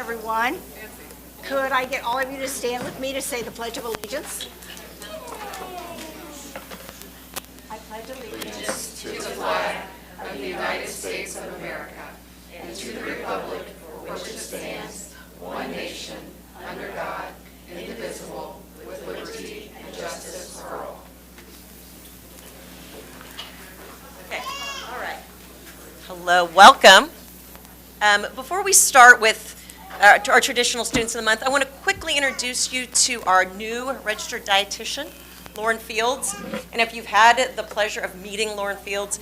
everyone. Could I get all of you to stand with me to say the Pledge of Allegiance? I pledge allegiance To the flag of the United States of America and to the republic for which it stands, one nation, under God, indivisible, with liberty and justice for all. Okay, all right. Hello, welcome. Before we start with our traditional Students of the Month, I want to quickly introduce you to our new registered dietitian, Lauren Fields. And if you've had the pleasure of meeting Lauren Fields,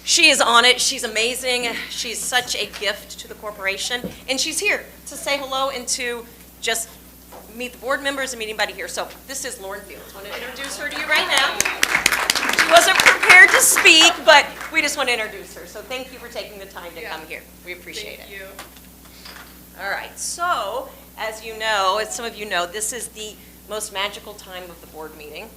she is on it. She's amazing. She's such a gift to the corporation. And she's here to say hello and to just meet the board members and meet anybody here. So this is Lauren Fields. I want to introduce her to you right now. She wasn't prepared to speak, but we just want to introduce her. So thank you for taking the time to come here. We appreciate it. Thank you. All right, so as you know, as some of you know, this is the most magical time of the board meeting.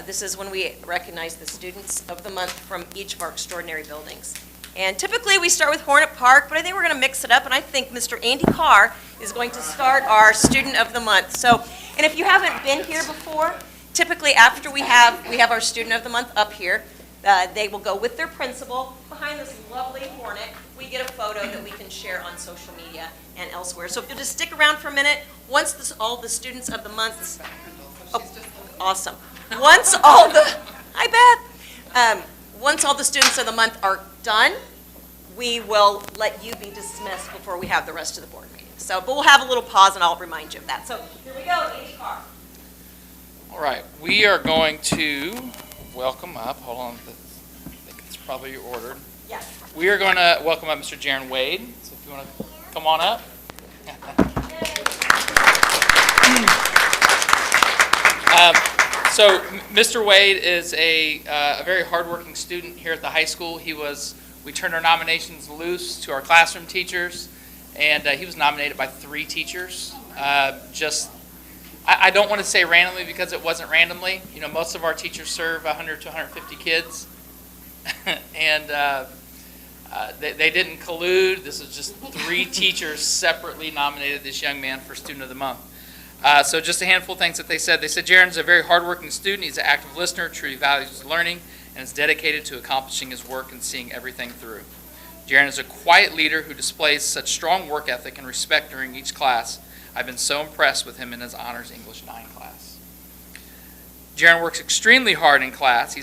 This is when we recognize the Students of the Month from each of our extraordinary buildings. And typically we start with Hornet Park, but I think we're going to mix it up, and I think Mr. Andy Carr is going to start our Student of the Month. So, and if you haven't been here before, typically after we have our Student of the Month up here, they will go with their principal behind this lovely Hornet. We get a photo that we can share on social media and elsewhere. So if you'll just stick around for a minute, once all the Students of the Month, awesome. Once all the Students of the Month are done, we will let you be dismissed before we have the rest of the board meeting. So, but we'll have a little pause and I'll remind you of that. So here we go, Andy Carr. All right, we are going to welcome up, hold on, I think it's probably ordered. Yes. We are going to welcome up Mr. Jaron Wade, so if you want to come on up. So Mr. Wade is a very hardworking student here at the high school. We turned our nominations loose to our classroom teachers, and he was nominated by 3 teachers. I don't want to say randomly because it wasn't randomly. You know, most of our teachers serve 100 to 150 kids, and they didn't collude. This is just 3 teachers separately nominated this young man for Student of the Month. So just a handful of things that they said. They said Jaron's a very hardworking student. He's an active listener, truly values learning, and is dedicated to accomplishing his work and seeing everything through. Jaron is a quiet leader who displays such strong work ethic and respect during each class. I've been so impressed with him in his Honors English 9 class. Jaron works extremely hard in class. He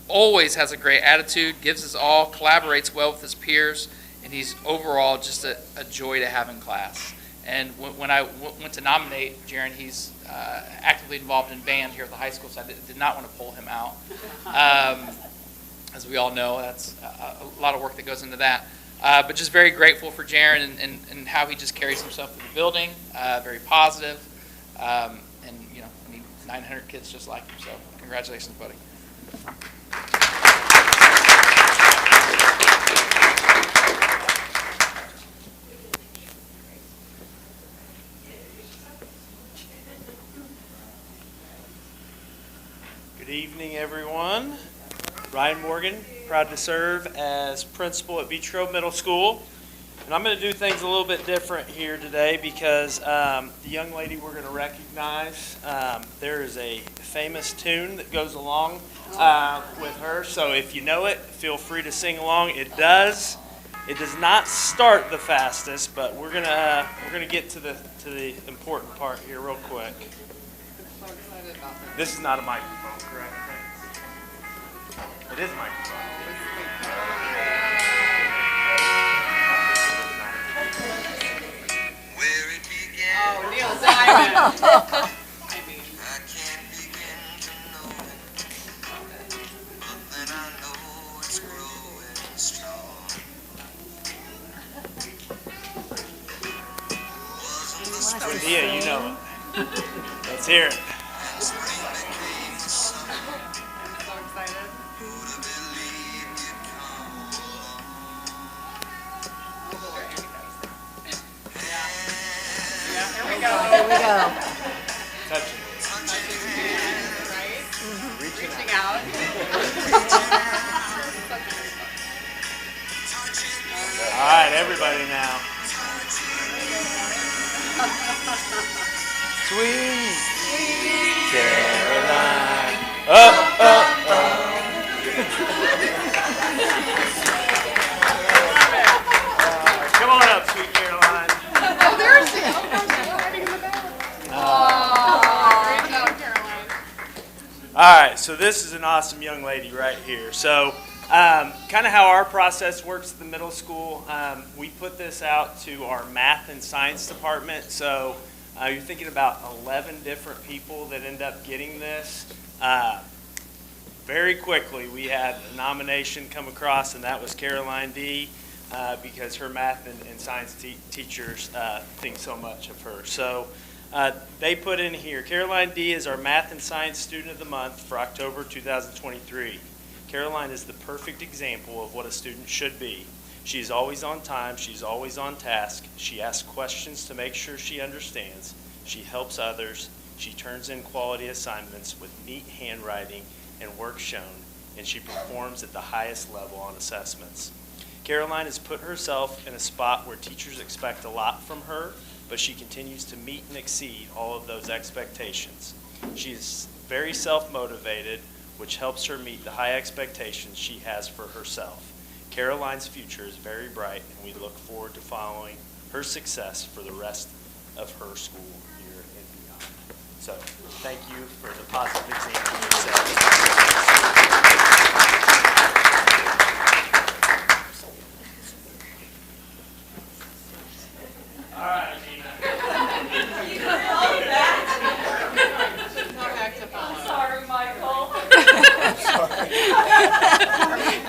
always has a great attitude, gives his all, collaborates well with his peers, and he's overall just a joy to have in class. And when I went to nominate Jaron, he's actively involved in band here at the high school, so I did not want to pull him out. As we all know, that's a lot of work that goes into that. But just very grateful for Jaron and how he just carries himself through the building, very positive, and you know, we need 900 kids just like him, so congratulations, buddy. Good evening, everyone. Ryan Morgan, proud to serve as principal at Beech Middle School. And I'm going to do things a little bit different here today because the young lady we're going to recognize, there is a famous tune that goes along with her. So if you know it, feel free to sing along. It does not start the fastest, but we're gonna get to the important part here real quick. This is not a microphone, correct? It is a microphone. Where it began. Oh, Neil Simon. I can't begin to know it, but then I know it's growing strong. Dia, you know it. Let's hear it. Here we go. Touching. Reaching out. All right, everybody now. Sweet Caroline. Oh, oh, oh. Come on up, Sweet Caroline. Oh, there she is. Oh, hiding in the back. Oh, great job, Caroline. All right, so this is an awesome young lady right here. So kind of how our process works at the middle school, we put this out to our math and science department. So you're thinking about 11 different people that end up getting this. Very quickly, we had a nomination come across, and that was Caroline D. Because her math and science teachers think so much of her. So they put in here, Caroline D. is our Math and Science Student of the Month for October 2023. Caroline is the perfect example of what a student should be. She's always on time, she's always on task, she asks questions to make sure she understands, she helps others, she turns in quality assignments with neat handwriting and work shown, and she performs at the highest level on assessments. Caroline has put herself in a spot where teachers expect a lot from her, but she continues to meet and exceed all of those expectations. She is very self-motivated, which helps her meet the high expectations she has for herself. Caroline's future is very bright, and we look forward to following her success for the rest of her school year and beyond. So, thank you for the positive example you set. All right, Gina. Sorry, Michael.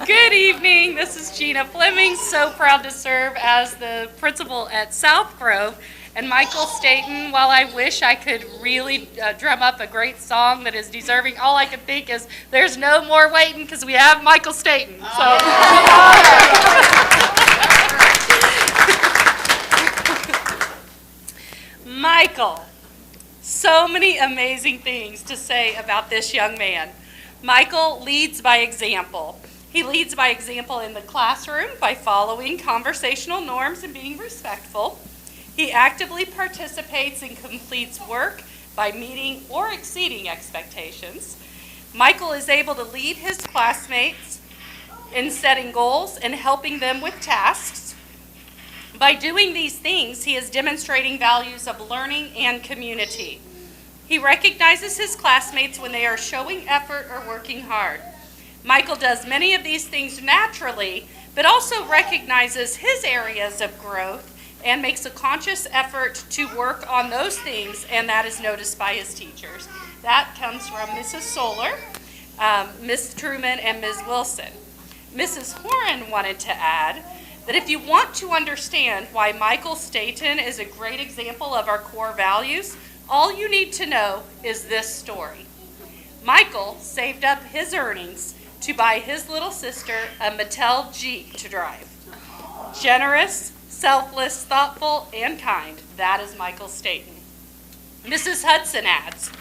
Good evening. This is Gina Fleming. So proud to serve as the principal at South Grove. And Michael Staten, while I wish I could really drum up a great song that is deserving, all I can think is there's no more waiting because we have Michael Staten. So. Michael, so many amazing things to say about this young man. Michael leads by example. He leads by example in the classroom by following conversational norms and being respectful. He actively participates and completes work by meeting or exceeding expectations. Michael is able to lead his classmates in setting goals and helping them with tasks. By doing these things, he is demonstrating values of learning and community. He recognizes his classmates when they are showing effort or working hard. Michael does many of these things naturally, but also recognizes his areas of growth and makes a conscious effort to work on those things, and that is noticed by his teachers. That comes from Mrs. Solar, Ms. Truman, and Ms. Wilson. Mrs. Horan wanted to add that if you want to understand why Michael Staten is a great example of our core values, all you need to know is this story. Michael saved up his earnings to buy his little sister a Mattel Jeep to drive. Generous, selfless, thoughtful, and kind. That is Michael Staten. Mrs. Hudson adds,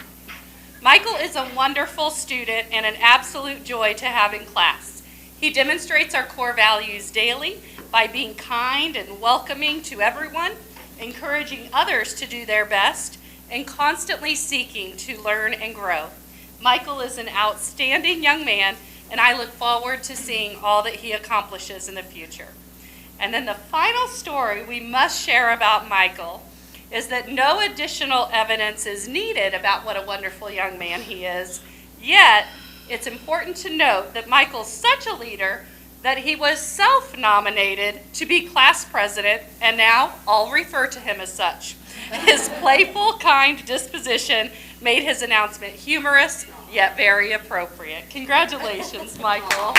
Michael is a wonderful student and an absolute joy to have in class. He demonstrates our core values daily by being kind and welcoming to everyone, encouraging others to do their best, and constantly seeking to learn and grow. Michael is an outstanding young man, and I look forward to seeing all that he accomplishes in the future. And then the final story we must share about Michael is that no additional evidence is needed about what a wonderful young man he is, yet it's important to note that Michael's such a leader that he was self-nominated to be class president, and now I'll refer to him as such. His playful, kind disposition made his announcement humorous, yet very appropriate. Congratulations, Michael.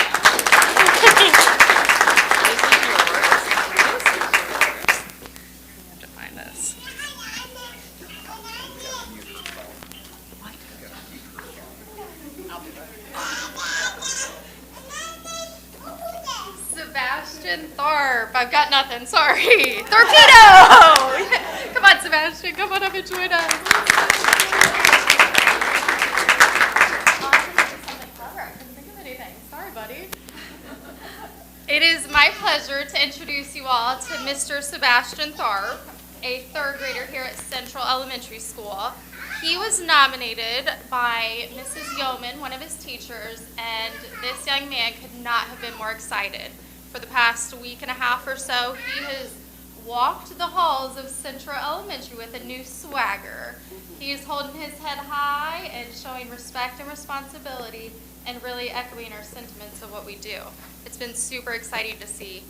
Sebastian Tharp. I've got nothing. Sorry. Torpedo! Come on, Sebastian. Come on up and join us. I couldn't think of anything. Sorry, buddy. It is my pleasure to introduce you all to Mr. Sebastian Tharp. a third grader here at Central Elementary School. He was nominated by Mrs. Yeoman, one of his teachers, and this young man could not have been more excited. For the past week and a half or so, he has walked the halls of Central Elementary with a new swagger. He is holding his head high and showing respect and responsibility and really echoing our sentiments of what we do. It's been super exciting to see.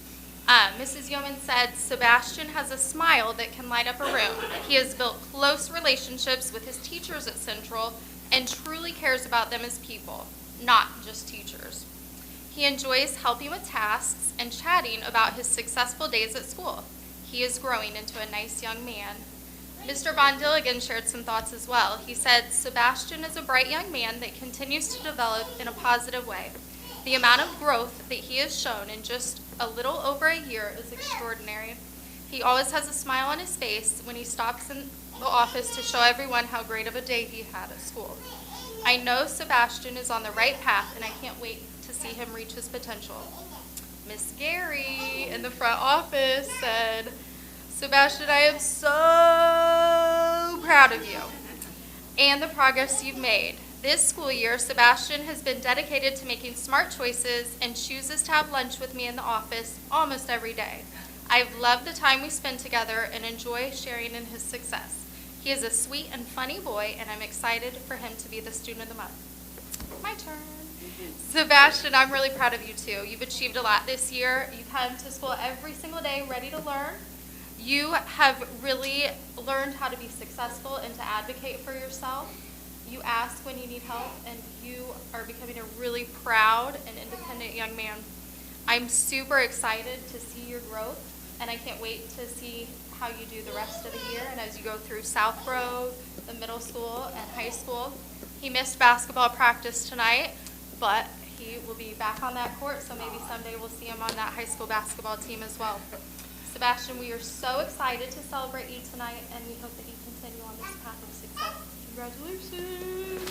Mrs. Yeoman said, Sebastian has a smile that can light up a room. He has built close relationships with his teachers at Central and truly cares about them as people, not just teachers. He enjoys helping with tasks and chatting about his successful days at school. He is growing into a nice young man. Mr. Von Dilligan shared some thoughts as well. He said, Sebastian is a bright young man that continues to develop in a positive way. The amount of growth that he has shown in just a little over a year is extraordinary. He always has a smile on his face when he stops in the office to show everyone how great of a day he had at school. I know Sebastian is on the right path, and I can't wait to see him reach his potential. Miss Gary in the front office said, Sebastian, I am so proud of you and the progress you've made. This school year, Sebastian has been dedicated to making smart choices and chooses to have lunch with me in the office almost every day. I've loved the time we spend together and enjoy sharing in his success. He is a sweet and funny boy, and I'm excited for him to be the student of the month. My turn. Sebastian, I'm really proud of you too. You've achieved a lot this year. You come to school every single day ready to learn. You have really learned how to be successful and to advocate for yourself. You ask when you need help, and you are becoming a really proud and independent young man. I'm super excited to see your growth, and I can't wait to see how you do the rest of the year and as you go through South Grove, the middle school, and high school. He missed basketball practice tonight, but he will be back on that court, so maybe someday we'll see him on that high school basketball team as well. Sebastian, we are so excited to celebrate you tonight, and we hope that you continue on this path of success. Congratulations.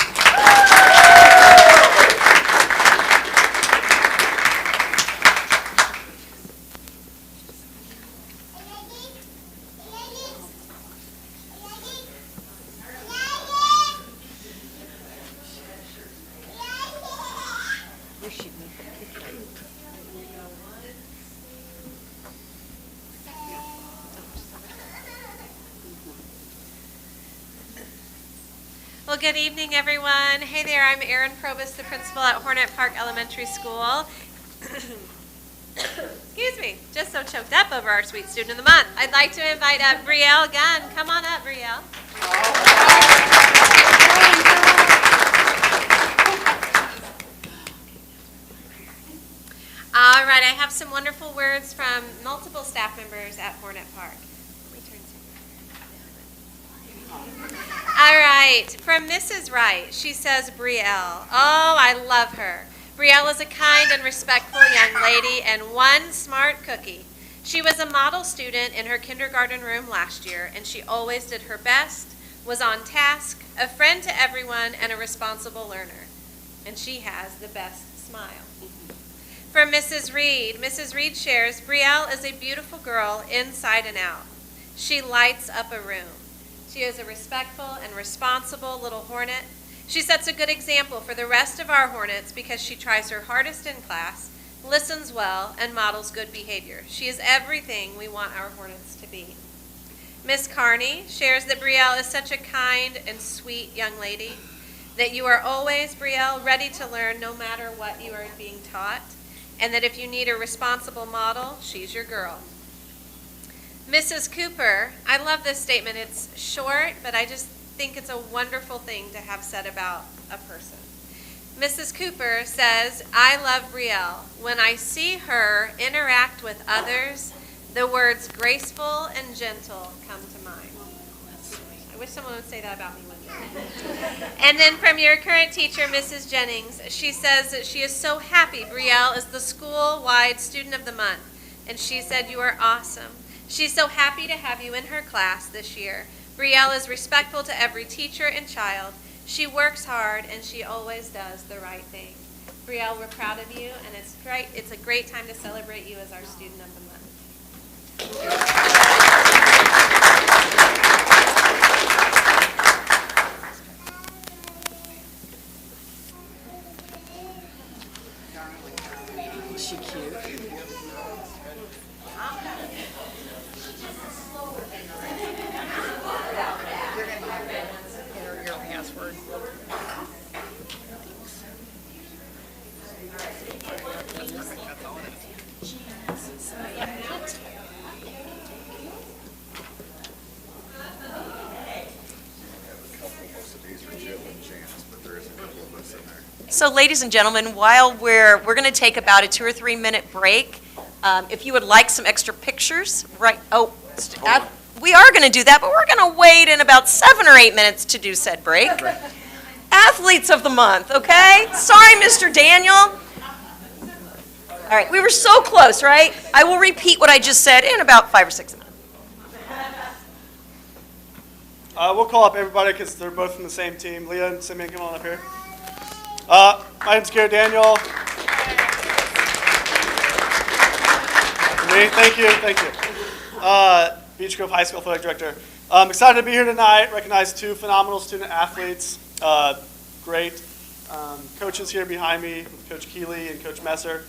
Well, good evening, everyone. Hey there, I'm Erin Probus, the principal at Hornet Park Elementary School. Excuse me, just so choked up over our sweet student of the month. I'd like to invite up Brielle Gunn. Come on up, Brielle. All right, I have some wonderful words from multiple staff members at Hornet Park. All right, from Mrs. Wright, she says, Brielle. Oh, I love her. Brielle is a kind and respectful young lady and one smart cookie. She was a model student in her kindergarten room last year, and she always did her best, was on task, a friend to everyone, and a responsible learner. And she has the best smile. From Mrs. Reed shares, Brielle is a beautiful girl inside and out. She lights up a room. She is a respectful and responsible little hornet. She sets a good example for the rest of our hornets because she tries her hardest in class, listens well, and models good behavior. She is everything we want our hornets to be. Miss Carney shares that Brielle is such a kind and sweet young lady, that you are always, Brielle, ready to learn no matter what you are being taught, and that if you need a responsible model, she's your girl. Mrs. Cooper, I love this statement. It's short, but I just think it's a wonderful thing to have said about a person. Mrs. Cooper says, I love Brielle. When I see her interact with others, the words graceful and gentle come to mind. I wish someone would say that about me one day. And then from your current teacher, Mrs. Jennings, she says that she is so happy Brielle is the school-wide student of the month. And she said, you are awesome. She's so happy to have you in her class this year. Brielle is respectful to every teacher and child. She works hard, and she always does the right thing. Brielle, we're proud of you, and it's great. It's a great time to celebrate you as our student of the month. So ladies and gentlemen, while we're going to take about a 2 or 3 minute break, if you would like some extra pictures, right, we are going to do that, but we're going to wait in about 7 or 8 minutes to do said break. Athletes of the month, okay? Sorry, Mr. Daniel. All right, we were so close, right? I will repeat what I just said in about 5 or 6 minutes. We'll call up everybody because they're both from the same team. Leah and Simeon, come on up here. My name's Garrett Daniel. Me, thank you. Beech Grove High School Athletic Director. I'm excited to be here tonight, recognize 2 phenomenal student athletes, great coaches here behind me, Coach Keeley and Coach Messer.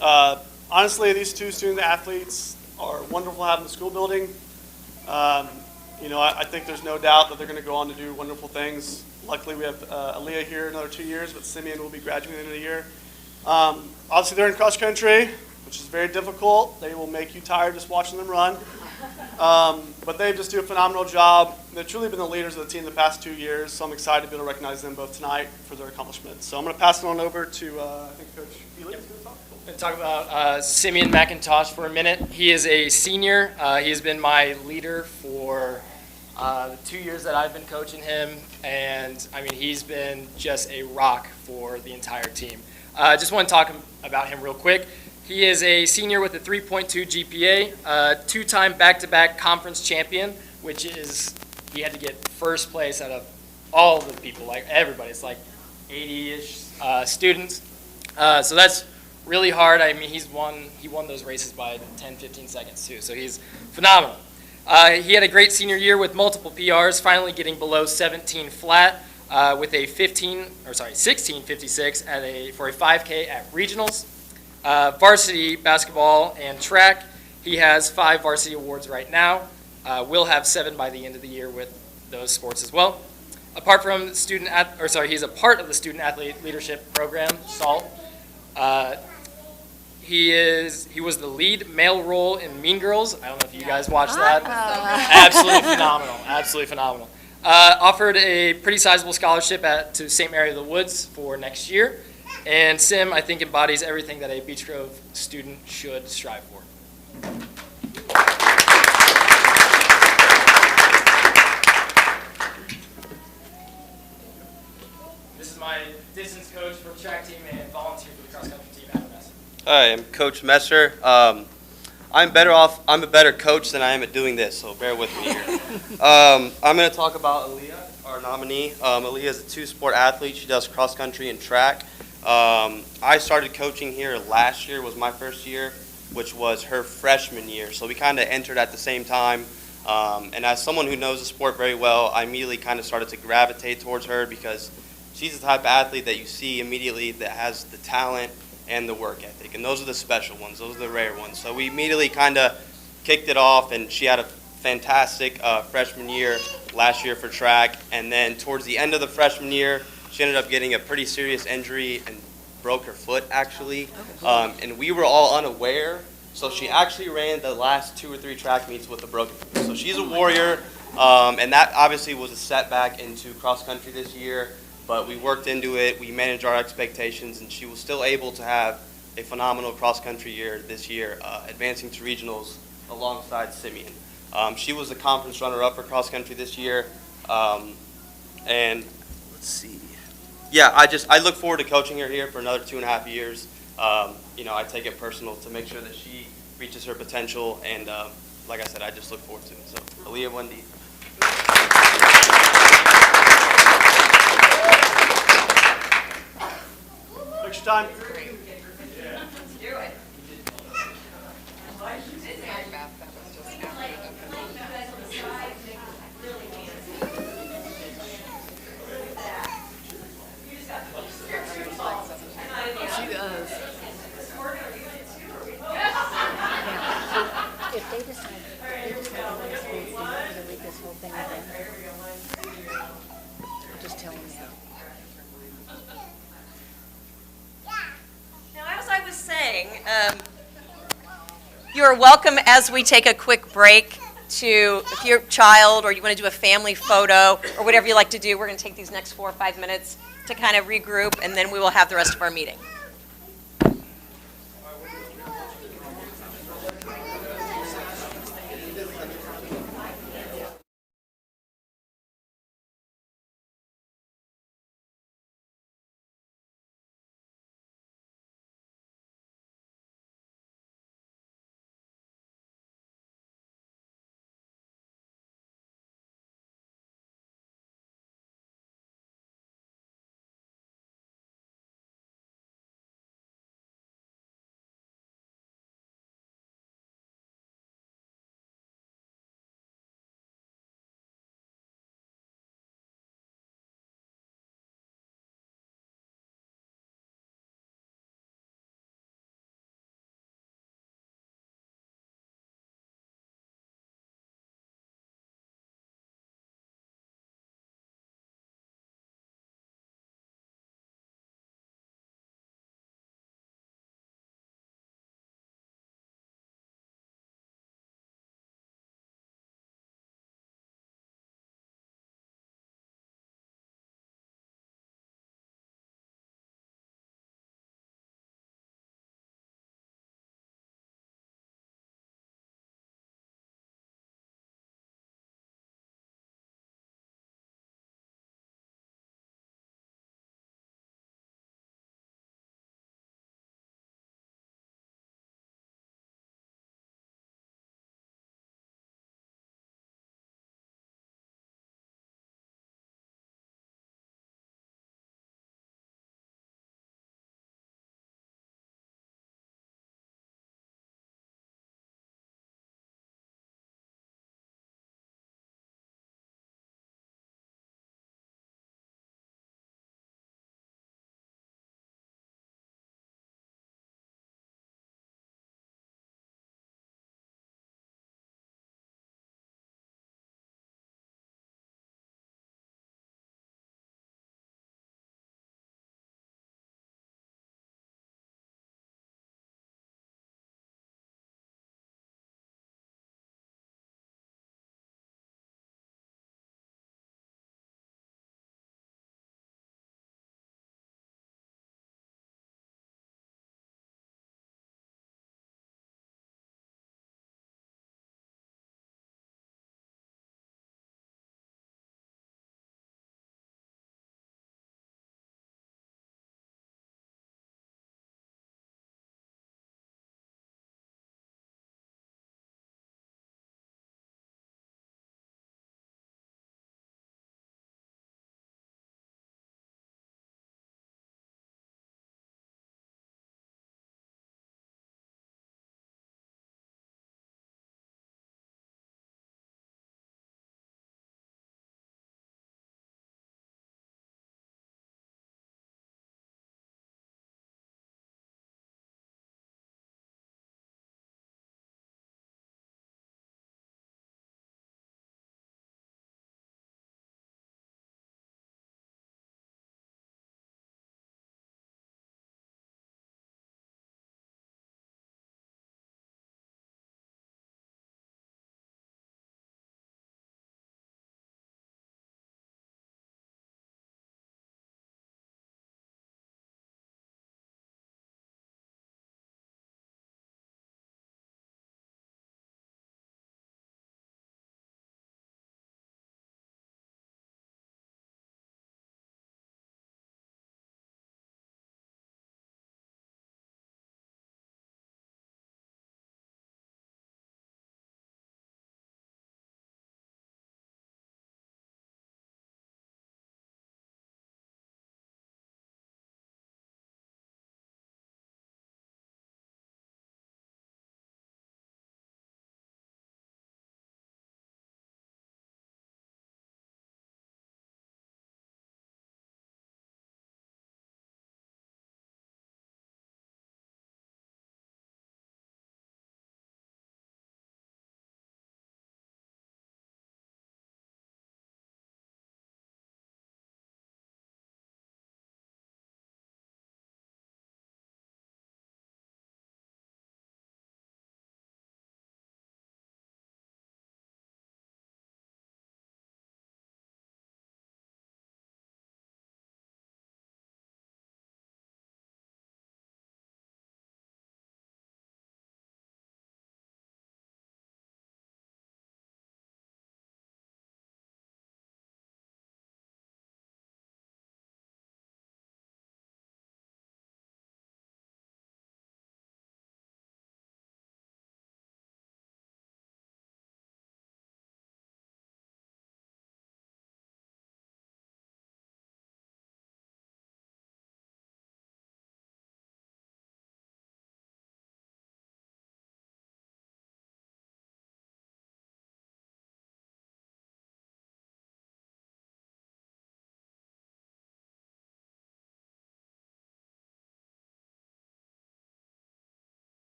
Honestly, these 2 student athletes are wonderful to have in the school building. I think there's no doubt that they're going to go on to do wonderful things. Luckily, we have Aaliyah here another 2 years, but Simeon will be graduating at the end of the year. Obviously, they're in cross country, which is very difficult. They will make you tired just watching them run. But they just do a phenomenal job. They've truly been the leaders of the team the past 2 years, so I'm excited to be able to recognize them both tonight for their accomplishments. So I'm going to pass it on over to, I think, Coach Keeley is going to talk. Going to talk about Simeon McIntosh for a minute. He is a senior. He has been my leader for the 2 years that I've been coaching him, and I mean, he's been just a rock for the entire team. Just want to talk about him real quick. He is a senior with a 3.2 GPA, 2-time back-to-back conference champion, which is, he had to get first place out of all the people, like everybody. It's like 80-ish students. So that's really hard. I mean, he won those races by 10, 15 seconds too, so he's phenomenal. He had a great senior year with multiple PRs, finally getting below 17 flat with a 16:56 for a 5K at regionals. Varsity basketball and track, he has 5 varsity awards right now. Will have 7 by the end of the year with those sports as well. Apart from he's a part of the student athlete leadership program, SALT. He was the lead male role in Mean Girls. I don't know if you guys watched that. Absolutely phenomenal. Offered a pretty sizable scholarship to St. Mary of the Woods for next year. And Sim, I think, embodies everything that a Beech Grove student should strive for. This is my distance coach for the track team and volunteer for the cross country team at Messer. Hi, I'm Coach Messer. I'm a better coach than I am at doing this, so bear with me here. I'm going to talk about Aaliyah, our nominee. Aaliyah is a 2-sport athlete. She does cross country and track. I started coaching here last year, was my first year, which was her freshman year. So we kind of entered at the same time. And as someone who knows the sport very well, I immediately kind of started to gravitate towards her because she's the type of athlete that you see immediately that has the talent and the work ethic. And those are the special ones. Those are the rare ones. So we immediately kind of kicked it off, and she had a fantastic freshman year last year for track. And then towards the end of the freshman year, she ended up getting a pretty serious injury and broke her foot, actually. And we were all unaware. So she actually ran the last 2 or 3 track meets with a broken foot. So she's a warrior. And that obviously was a setback into cross country this year. But we worked into it. We managed our expectations. And she was still able to have a phenomenal cross country year this year, advancing to regionals alongside Simeon. She was the conference runner-up for cross country this year. And let's see. Yeah, I look forward to coaching her here for another 2.5 years. I take it personal to make sure that she reaches her potential, and like I said, I just look forward to it. So, Aaliyah Wendy. Extra time. Let's do it. If they decide they want to read this whole thing again, just tell them that. Now, as I was saying, you're welcome as we take a quick break to, if you're a child or you want to do a family photo or whatever you like to do, we're going to take these next 4 or 5 minutes to kind of regroup, and then we will have the rest of our meeting.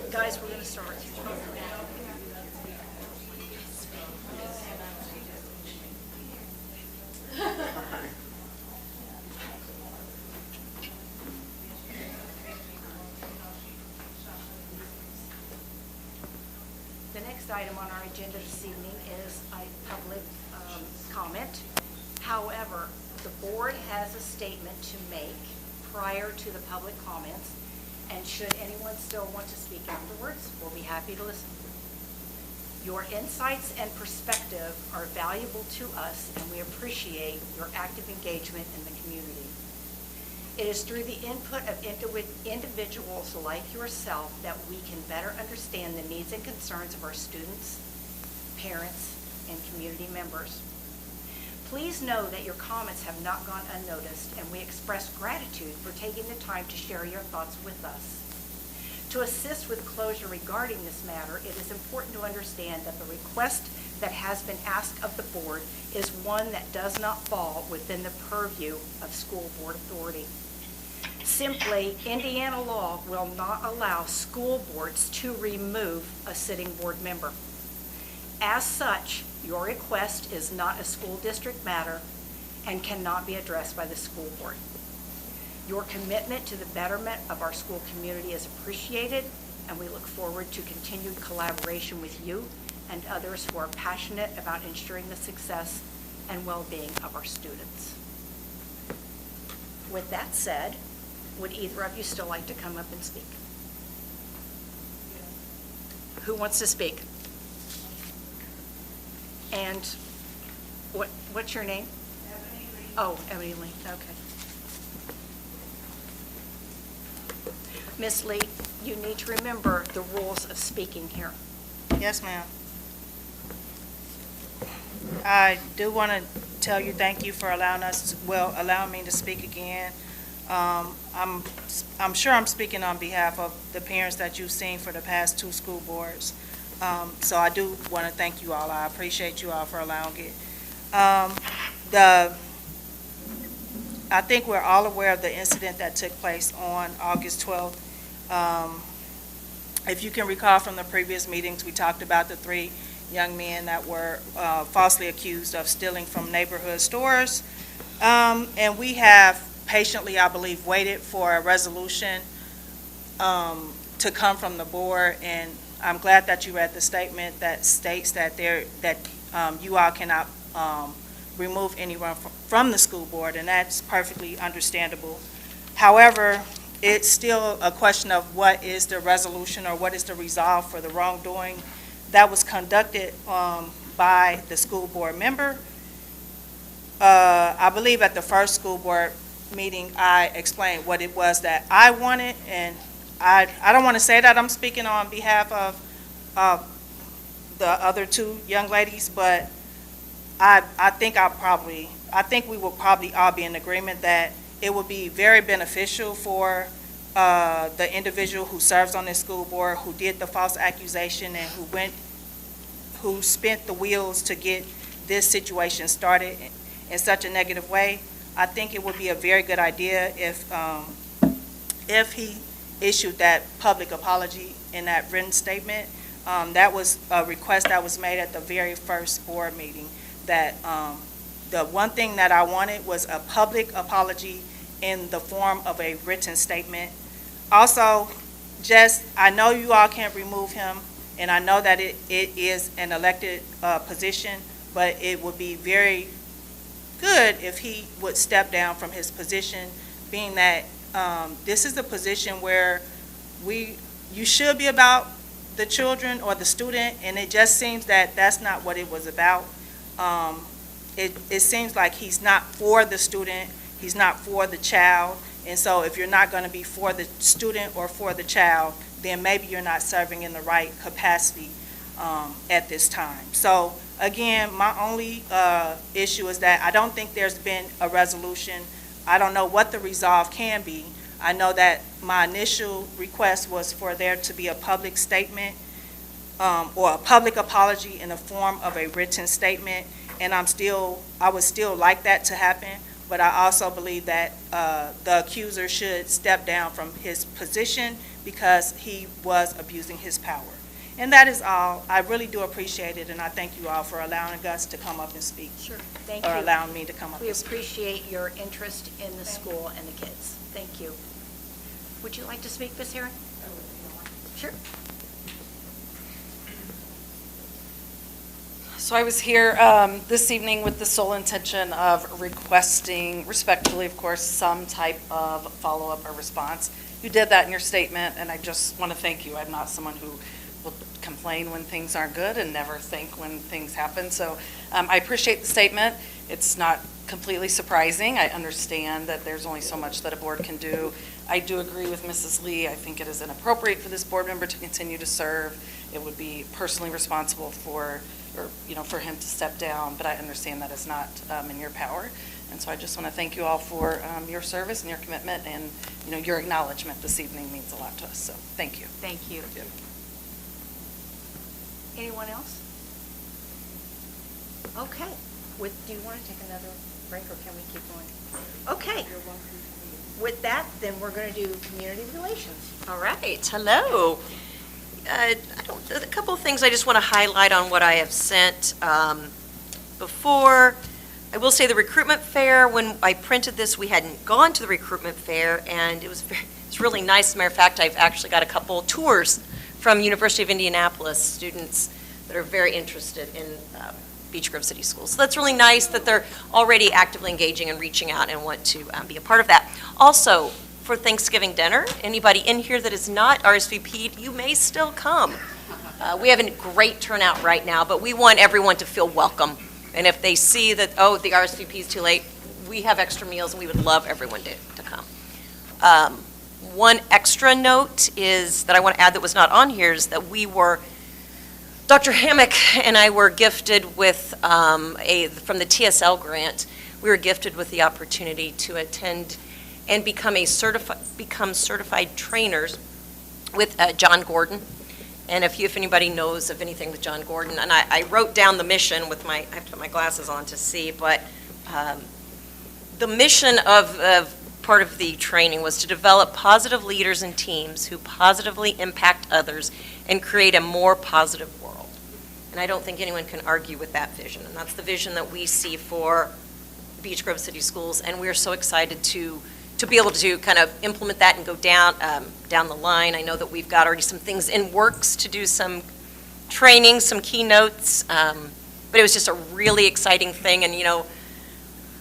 Guys, we're going to start. The next item on our agenda this evening is a public comment. However, the board has a statement to make prior to the public comments, and should anyone still want to speak afterwards, we'll be happy to listen. Your insights and perspective are valuable to us, and we appreciate your active engagement in the community. It is through the input of individuals like yourself that we can better understand the needs and concerns of our students, parents, and community members. Please know that your comments have not gone unnoticed, and we express gratitude for taking the time to share your thoughts with us. To assist with closure regarding this matter, it is important to understand that the request that has been asked of the board is one that does not fall within the purview of school board authority. Simply, Indiana law will not allow school boards to remove a sitting board member. As such, your request is not a school district matter and cannot be addressed by the school board. Your commitment to the betterment of our school community is appreciated, and we look forward to continued collaboration with you and others who are passionate about ensuring the success and well-being of our students. With that said, would either of you still like to come up and speak? Who wants to speak? And what's your name? Ebony Lee. Oh, Ebony Lee, okay. Miss Lee, you need to remember the rules of speaking here. Yes, ma'am. I do want to tell you thank you for allowing me to speak again. I'm sure I'm speaking on behalf of the parents that you've seen for the past 2 school boards. So I do want to thank you all. I appreciate you all for allowing it. I think we're all aware of the incident that took place on August 12th. If you can recall from the previous meetings, we talked about the 3 young men that were falsely accused of stealing from neighborhood stores. And we have patiently, I believe, waited for a resolution to come from the board, and I'm glad that you read the statement that states that you all cannot remove anyone from the school board, and that's perfectly understandable. However, it's still a question of what is the resolution or what is the resolve for the wrongdoing that was conducted by the school board member. I believe at the first school board meeting, I explained what it was that I wanted, and I don't want to say that I'm speaking on behalf of the other 2 young ladies, but I think we will probably all be in agreement that it would be very beneficial for the individual who serves on this school board, who did the false accusation and who spent the wheels to get this situation started in such a negative way. I think it would be a very good idea if he issued that public apology in that written statement. That was a request that was made at the very first board meeting, that the one thing that I wanted was a public apology in the form of a written statement. Also, I know you all can't remove him, and I know that it is an elected position, but it would be very good if he would step down from his position, being that this is a position where you should be about the children or the student, and it just seems that that's not what it was about. It seems like he's not for the student, he's not for the child, and so if you're not going to be for the student or for the child, then maybe you're not serving in the right capacity at this time. So again, my only issue is that I don't think there's been a resolution. I don't know what the resolve can be. I know that my initial request was for there to be a public statement or a public apology in the form of a written statement, and I would still like that to happen. but I also believe that the accuser should step down from his position because he was abusing his power. And that is all. I really do appreciate it, and I thank you all for allowing us to come up and speak. Sure. Thank you. Or allowing me to come up We and speak. appreciate your interest in the school and the kids. Thank you. Would you like to speak, Ms. Herring? Sure. So I was here this evening with the sole intention of requesting, respectfully, of course, some type of follow-up or response. You did that in your statement, and I just want to thank you. I'm not someone who will complain when things aren't good and never think when things happen. So I appreciate the statement. It's not completely surprising. I understand that there's only so much that a board can do. I do agree with Mrs. Lee. I think it is inappropriate for this board member to continue to serve. It would be personally responsible for him to step down, but I understand that is not in your power. And so I just want to thank you all for your service and your commitment, and, your acknowledgement this evening means a lot to us. So thank you. Thank you. Anyone else? Okay. Do you want to take another break, or can we keep going? Okay. With that, then we're going to do community relations. All right, hello. A couple of things I just want to highlight on what I have sent before. I will say the recruitment fair, when I printed this, we hadn't gone to the recruitment fair, and it's really nice. As a matter of fact, I've actually got a couple tours from University of Indianapolis students that are very interested in Beech Grove City Schools. So that's really nice that they're already actively engaging and reaching out and want to be a part of that. Also, for Thanksgiving dinner, anybody in here that is not RSVP'd, you may still come. We have a great turnout right now, but we want everyone to feel welcome. And if they see that, the RSVP is too late, we have extra meals, and we would love everyone to come. One extra note is that I want to add that was not on here is that Dr. Hammock and I were gifted with from the TSL grant, we were gifted with the opportunity to attend and become certified trainers with John Gordon. And if anybody knows of anything with John Gordon, and I wrote down the mission I have to put my glasses on to see, but the mission of part of the training was to develop positive leaders and teams who positively impact others and create a more positive world. And I don't think anyone can argue with that vision. And that's the vision that we see for Beech Grove City Schools. And we're so excited to be able to kind of implement that and go down the line. I know that we've got already some things in works to do some training, some keynotes. But it was just a really exciting thing. And,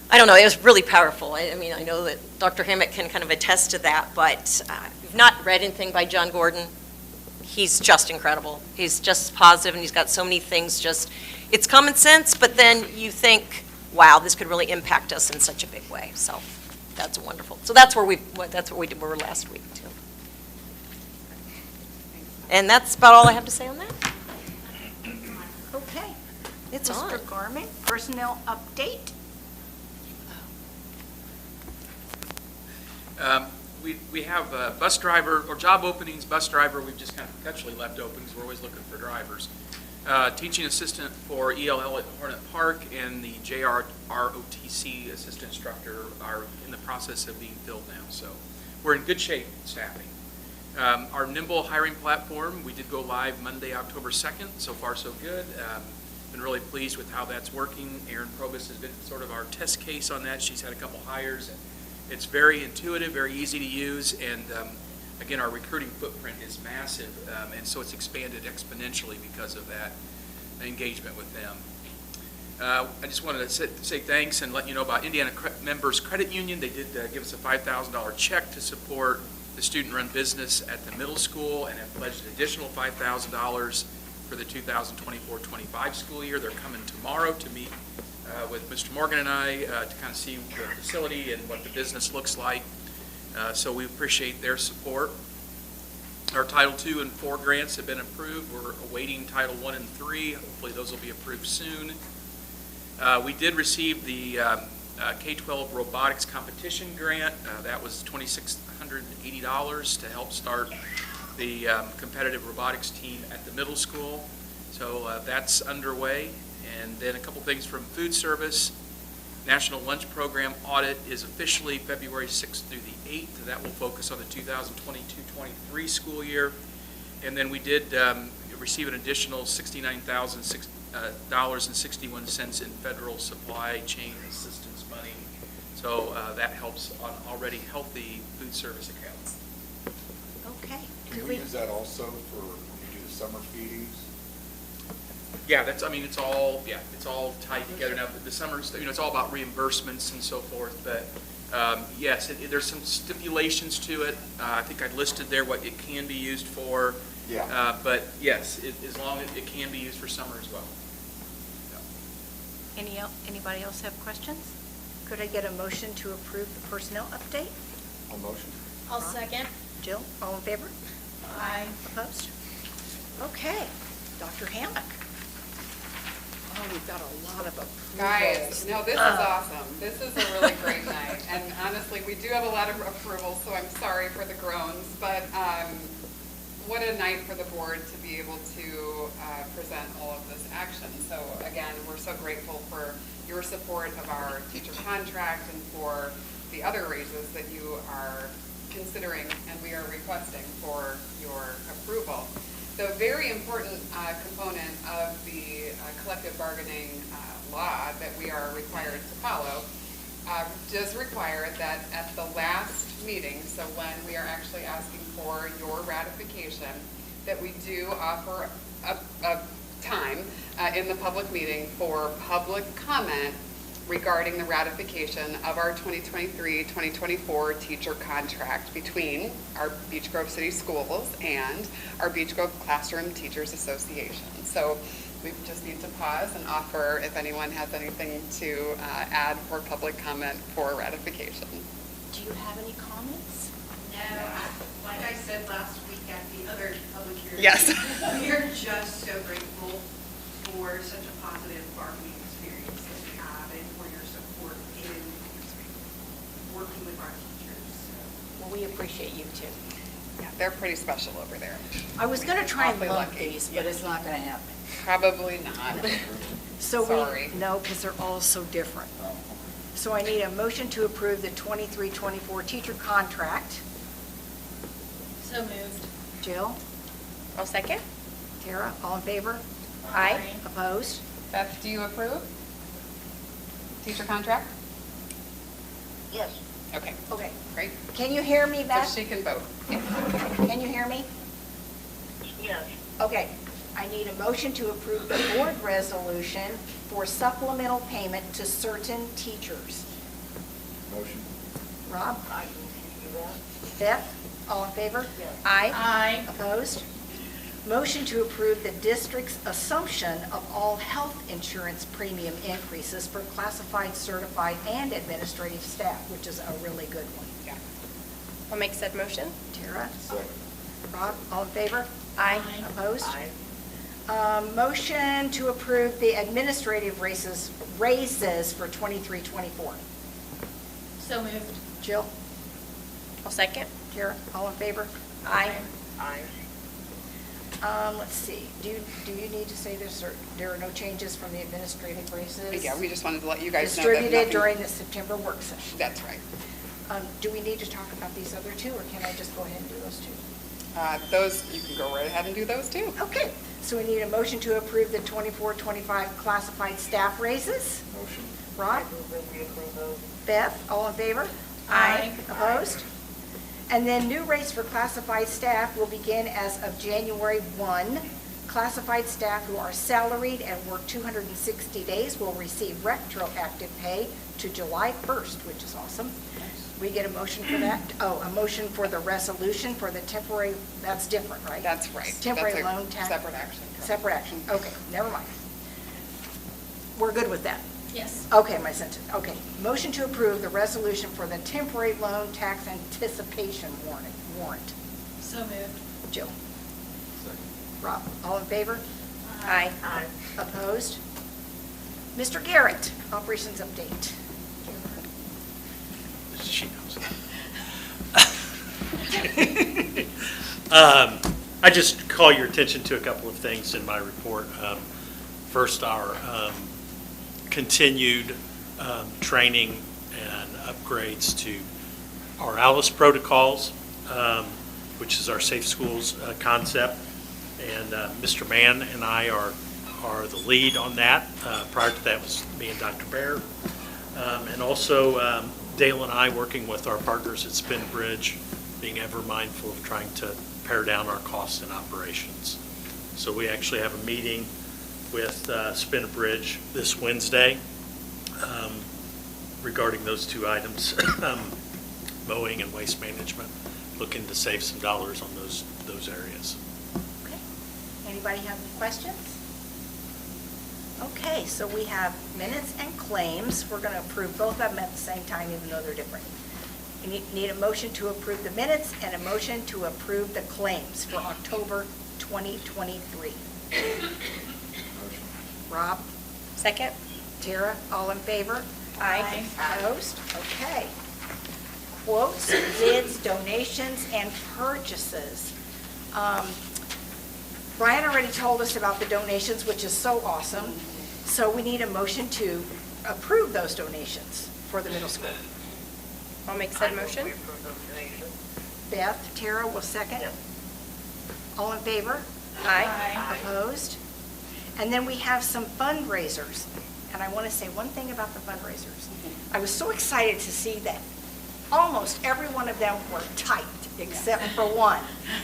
I don't know, it was really powerful. I mean, I know that Dr. Hammock can kind of attest to that, but if you've not read anything by John Gordon, he's just incredible. He's just positive, and he's got so many things it's common sense, but then you think, wow, this could really impact us in such a big way. So that's wonderful. So that's where we were last week, too. And that's about all I have to say on that. Okay. It's on. Mr. Garment, personnel update. We have a bus driver, or job openings, bus driver, we've just kind of perpetually left open because we're always looking for drivers. Teaching assistant for ELL at Hornet Park and the JROTC assistant instructor are in the process of being filled now. So we're in good shape staffing. Our Nimble hiring platform, we did go live Monday, October 2nd. So far, so good. Been really pleased with how that's working. Erin Probus has been sort of our test case on that. She's had a couple hires. And it's very intuitive, very easy to use, and again, our recruiting footprint is massive, and so it's expanded exponentially because of that engagement with them. I just wanted to say thanks and let you know about Indiana Members Credit Union. They did give us a $5,000 check to support the student-run business at the middle school, and have pledged an additional $5,000 for the 2024-25 school year. They're coming tomorrow to meet with Mr. Morgan and I to kind of see the facility and what the business looks like. So we appreciate their support. Our Title II and IV grants have been approved. We're awaiting Title I and III. Hopefully those will be approved soon. We did receive the K-12 robotics competition grant. That was $2,680 to help start the competitive robotics team at the middle school. So that's underway. And then a couple things from food service. National Lunch Program audit is officially February 6th through the 8th. That will focus on the 2022-23 school year. And then we did receive an additional $69,061 in federal supply chain assistance money. So that helps on already healthy food service accounts. Okay. Can we use that also for when we do the summer feedings? Yeah, it's all tied together now. The summer, it's all about reimbursements and so forth, but yes, there's some stipulations to it. I think I listed there what it can be used for. Yeah. But yes, as long as it can be used for summer as well. Anybody else have questions? Could I get a motion to approve the personnel update? I'll motion. I'll second. Jill, all in favor? Aye. Opposed? Okay. Dr. Hammock. Oh, we've got a lot of approvals. Guys, no, this is awesome. This is a really great night. And honestly, we do have a lot of approvals, so I'm sorry for the groans. But what a night for the board to be able to present all of this action. So again, we're so grateful for your support of our teacher contract and for the other raises that you are considering and we are requesting for your approval. The very important component of the collective bargaining law that we are required to follow does require that at the last meeting, so when we are actually asking for your ratification, that we do offer a time in the public meeting for public comment regarding the ratification of our 2023-2024 teacher contract between our Beech Grove City Schools and our Beech Grove Classroom Teachers Association. So we just need to pause and offer if anyone has anything to add for public comment for ratification. Do you have any comments? No, like I said last week at the other public hearing. Yes. We are just so grateful for such a positive bargaining experience that we have and for your support in working with our teachers. Well, we appreciate you too. Yeah, they're pretty special over there. I was going to try and Awfully lump lucky. these, but it's not going to happen. Probably not. Sorry. No, because they're all so different. So I need a motion to approve the 23-24 teacher contract. So moved. Jill? I'll second. Tara, all in favor? Aye. Opposed? Beth, do you approve? Teacher contract? Yes. Okay, Okay. great. Can you hear me, So Beth? she can vote. Can you hear me? Yes. Okay. I need a motion to approve the board resolution for supplemental payment to certain teachers. Motion. Rob? I can do that. Beth? All in favor? Yes. Aye. Aye. Opposed? Motion to approve the district's assumption of all health insurance premium increases for classified, certified, and administrative staff, which is a really good one. I'll make said motion. Tara? Second. Rob? All in favor? Aye. Opposed? Aye. Motion to approve the administrative raises for 23-24. So moved. Jill? I'll second. Tara? All in favor? Aye. Aye. Let's see, do you need to say this, or there are no changes from the administrative raises? Yeah, we just wanted to let you guys know that Distributed nothing- during the September work session. That's right. Do we need to talk about these other two, or can I just go ahead and do those two? Those, you can go right ahead and do those too. Okay, so we need a motion to approve the 24-25 classified staff raises. Motion. Rod? Move that we approve those. Beth, all in favor? Aye. Opposed? And then new rates for classified staff will begin as of January 1. Classified staff who are salaried and work 260 days will receive retroactive pay to July 1st, which is awesome. We get a motion for that? Oh, a motion for the resolution for the temporary, that's different, right? That's right. Temporary That's a loan tax. separate action. Separate action, okay, never mind. We're good with that? Yes. Okay, my sentence, okay. Motion to approve the resolution for the temporary loan tax anticipation warrant. So moved. Jill? Second. Rob, all in favor? Aye. Aye. Opposed? Mr. Garrett, operations update. She knows. I just call your attention to a couple of things in my report. First, our continued training and upgrades to our ALICE protocols, which is our Safe Schools concept. And Mr. Mann and I are the lead on that. Prior to that was me and Dr. Baer. And also Dale and I working with our partners at Spin Bridge, being ever mindful of trying to pare down our costs and operations. So we actually have a meeting with Spin Bridge this Wednesday regarding those two items, mowing and waste management, looking to save some dollars on those areas. Okay. Anybody have any questions? Okay, so we have minutes and claims. We're going to approve both of them at the same time, even though they're different. We need a motion to approve the minutes and a motion to approve the claims for October 2023. Rob? Second? Tara, all in favor? Aye. Opposed? Okay. Quotes, bids, donations, and purchases. Brian already told us about the donations, which is so awesome. So we need a motion to approve those donations for the middle school. I'll make said motion. Beth, Tara will second. All in favor? Aye. Opposed? And then we have some fundraisers. And I want to say one thing about the fundraisers. I was so excited to see that almost every one of them were typed except for one.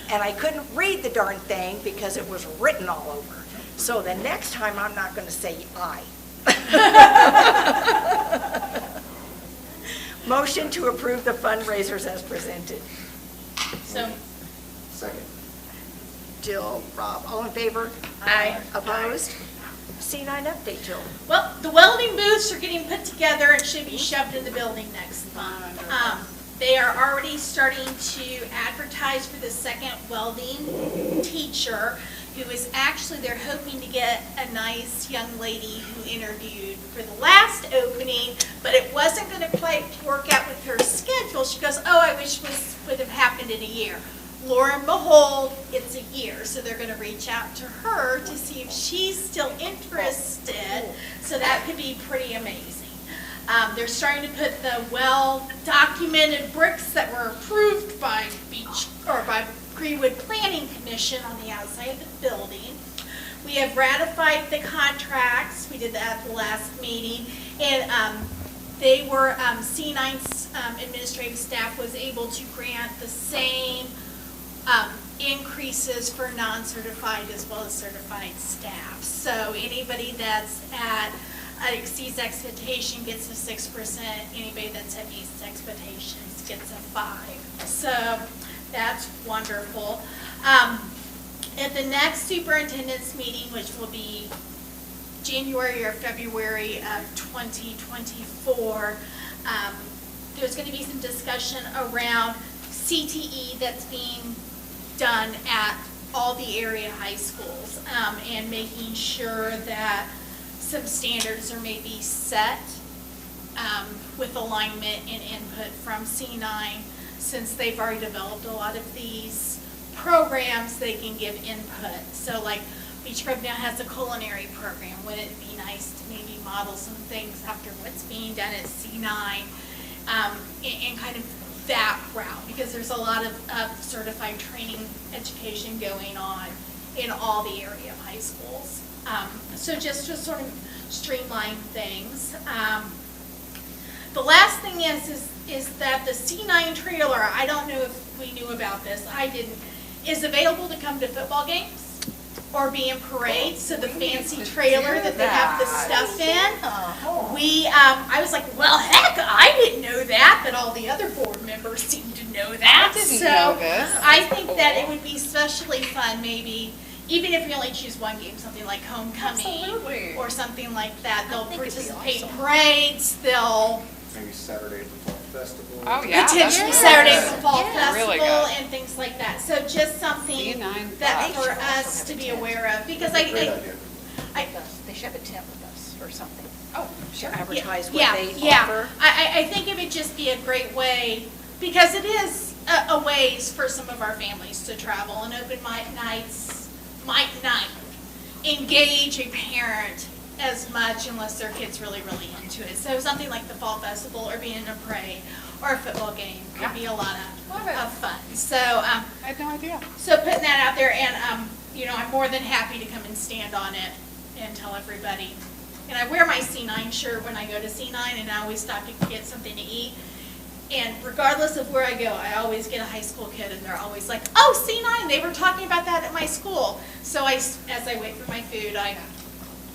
And I couldn't read the darn thing because it was written all over. So the next time I'm not going to say aye. Motion to approve the fundraisers as presented. So. Second. Jill, Rob, all in favor? Aye. Opposed? C9 update, Jill. Well, the welding booths are getting put together and should be shoved in the building next month. They are already starting to advertise for the second welding teacher, who is actually, they're hoping to get a nice young lady who interviewed for the last opening, but it wasn't going to quite work out with her schedule. She goes, oh, I wish this would have happened in a year. Lo and behold, it's a year, so they're going to reach out to her to see if she's still interested, so that could be pretty amazing. They're starting to put the well-documented bricks that were approved by Beech, or by Greenwood Planning Commission on the outside of the building. We have ratified the contracts, we did that at the last meeting, and they were, C9's administrative staff was able to grant the same increases for non-certified as well as certified staff. So anybody that's exceeds expectation gets a 6%, anybody that's at meets expectations gets a 5%. So that's wonderful. At the next superintendent's meeting, which will be January or February of 2024, there's going to be some discussion around CTE that's being done at all the area high schools, and making sure that some standards are maybe set with alignment and input from C9. Since they've already developed a lot of these programs, they can give input. So like Beech Grove now has a culinary program. Wouldn't it be nice to maybe model some things after what's being done at C9, and kind of that route, because there's a lot of certified training education going on in all the area high schools. So just to sort of streamline things. The last thing is that the C9 trailer, I don't know if we knew about this, I didn't, is available to come to football games or be in parades. So the fancy trailer that they have the stuff in. I was like, well, heck, I didn't know that, but all the other board members seem to know that. I didn't know this. I think that it would be especially fun, maybe, even if we only choose one game, something like homecoming. Absolutely. Or something like that. They'll participate in parades, they'll Maybe Saturday at the Fall Festival. Oh, yeah. potentially that's Saturday good. at the Fall Really Festival good. and things like that. So just something C9 that thoughts. for us to be aware of, because Great idea. They should have a tent with us or something. Oh, sure. Advertise what Yeah, they yeah. offer. I think it would just be a great way, because it is a ways for some of our families to travel, and open mic nights might not engage a parent as much unless their kid's really, really into it. So something like the Fall Festival or being in a parade or a football game could be a lot of fun. So, I had no idea. so putting that out there, and, I'm more than happy to come and stand on it and tell everybody. And I wear my C9 shirt when I go to C9, and I always stop to get something to eat. And regardless of where I go, I always get a high school kid, and they're always like, "Oh, C9, they were talking about that at my school." So as I wait for my food, I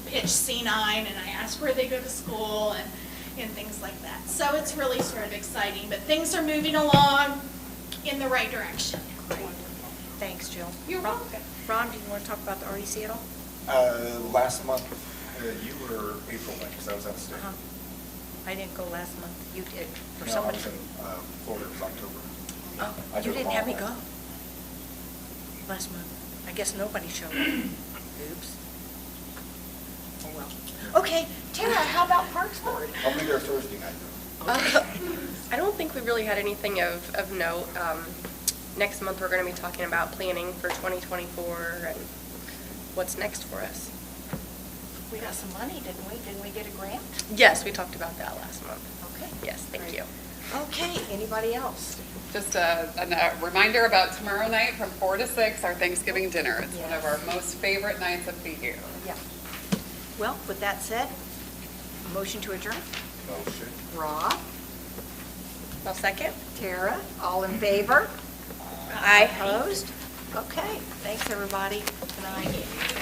pitch C9, and I ask where they go to school, and things like that. So it's really sort of exciting, but things are moving along in the right direction. Thanks, Jill. You're welcome. Ron, do you want to talk about the REC at all? Last month, you were April, because I was out of state. I didn't go last month. You did. For No, I somebody. was in Florida, it was October. Oh, I you drove didn't all have me that. go last month. I guess nobody showed up. Oops. Oh, well. Okay, Tara, how about Parks Board? I'll be there Thursday night. I don't think we really had anything of note. Next month, we're going to be talking about planning for 2024 and what's next for us. We got some money, didn't we? Didn't we get a grant? Yes, we talked about that last month. Okay. Yes, thank you. Okay, anybody else? Just a reminder about tomorrow night from 4 to 6, our Thanksgiving dinner. It's one of our most favorite nights of the year. Yeah. Well, with that said, motion to adjourn? Motion. Rob? I'll second. Tara? All in favor? Aye. Opposed? Okay, thanks, everybody. Good night.